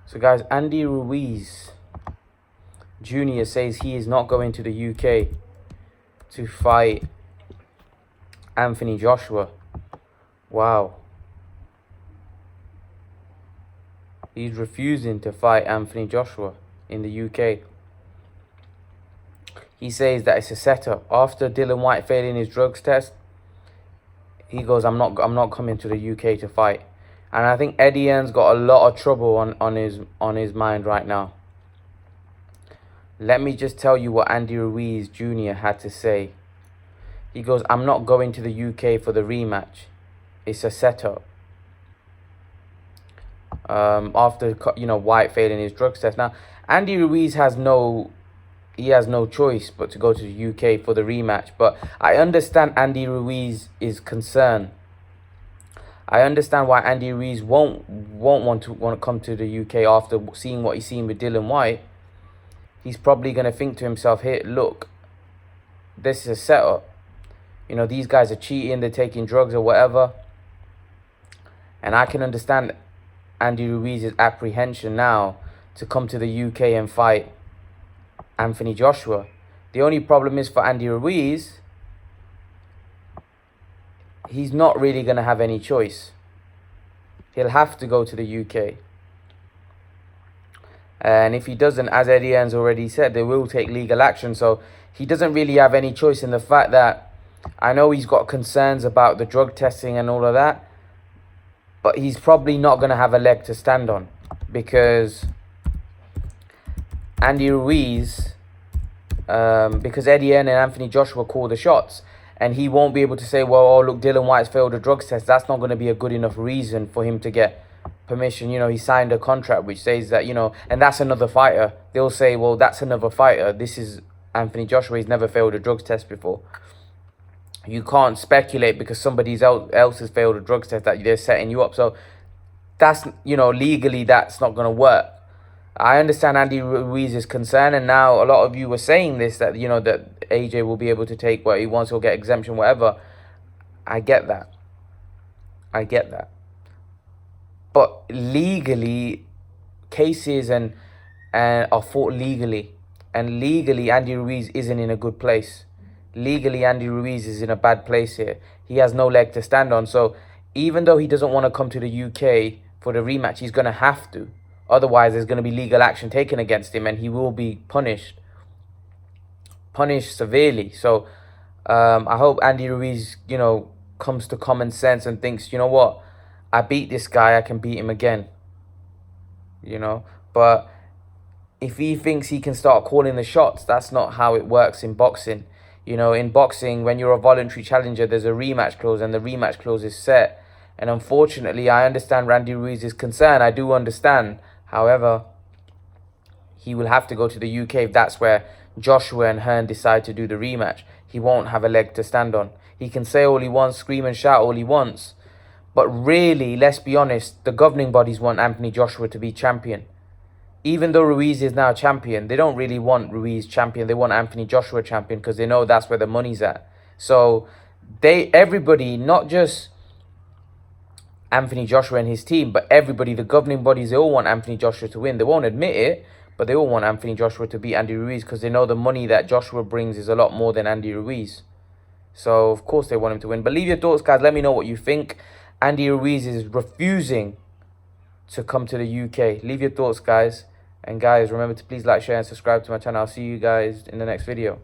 So guys, Andy Ruiz Jr. says he is not going to the UK to fight Anthony Joshua. Wow. He's refusing to fight Anthony Joshua in the UK. He says that it's a setup. After Dylan White failing his drugs test, he goes, I'm not coming to the UK to fight. And I think Eddie Hearn's got a lot of trouble on his mind right now. Let me just tell you what Andy Ruiz Jr. had to say. He goes, I'm not going to the UK for the rematch. It's a setup. After White failing his drugs test. Now, Andy Ruiz has no choice but to go to the UK for the rematch. But I understand Andy Ruiz's concern. I understand why Andy Ruiz won't want to come to the UK after seeing what he's seen with Dylan White. He's probably going to think to himself, hey, look, this is a setup. You know, these guys are cheating, they're taking drugs or whatever. And I can understand Andy Ruiz's apprehension now to come to the UK and fight Anthony Joshua. The only problem is for Andy Ruiz, he's not really going to have any choice. He'll have to go to the UK. And if he doesn't, as Eddie Hearn's already said, they will take legal action. So he doesn't really have any choice in the fact that I know he's got concerns about the drug testing and all of that, but he's probably not going to have a leg to stand on because Andy Ruiz, because Eddie Hearn and Anthony Joshua call the shots, and he won't be able to say, well, oh, look, Dylan White's failed a drugs test. That's not going to be a good enough reason for him to get permission. You know, he signed a contract which says that, and that's another fighter. They'll say, well, that's another fighter. This is Anthony Joshua. He's never failed a drugs test before. You can't speculate because somebody else has failed a drugs test that they're setting you up. So that's, legally that's not going to work. I understand Andy Ruiz's concern, and now a lot of you were saying this, that, that AJ will be able to take what he wants, he'll get exemption, whatever. I get that. But legally, cases and are fought legally. And legally, Andy Ruiz isn't in a good place. Legally, Andy Ruiz is in a bad place here. He has no leg to stand on. So even though he doesn't want to come to the UK for the rematch, he's going to have to. Otherwise, there's going to be legal action taken against him and he will be punished severely. So I hope Andy Ruiz, comes to common sense and thinks, you know what? I beat this guy, I can beat him again. But if he thinks he can start calling the shots, that's not how it works in boxing. In boxing, when you're a voluntary challenger, there's a rematch clause and the rematch clause is set. And unfortunately, I understand Andy Ruiz's concern. I do understand. However, he will have to go to the UK if that's where Joshua and Hearn decide to do the rematch. He won't have a leg to stand on. He can say all he wants, scream and shout all he wants. But really, let's be honest, the governing bodies want Anthony Joshua to be champion. Even though Ruiz is now champion, they don't really want Ruiz champion. They want Anthony Joshua champion because they know that's where the money's at. So everybody, not just Anthony Joshua and his team, but everybody, the governing bodies, they all want Anthony Joshua to win. They won't admit it, but they all want Anthony Joshua to beat Andy Ruiz because they know the money that Joshua brings is a lot more than Andy Ruiz. So, of course, they want him to win. But leave your thoughts, guys. Let me know what you think. Andy Ruiz is refusing to come to the UK. Leave your thoughts, guys. And, guys, remember to please like, share, and subscribe to my channel. I'll see you guys in the next video.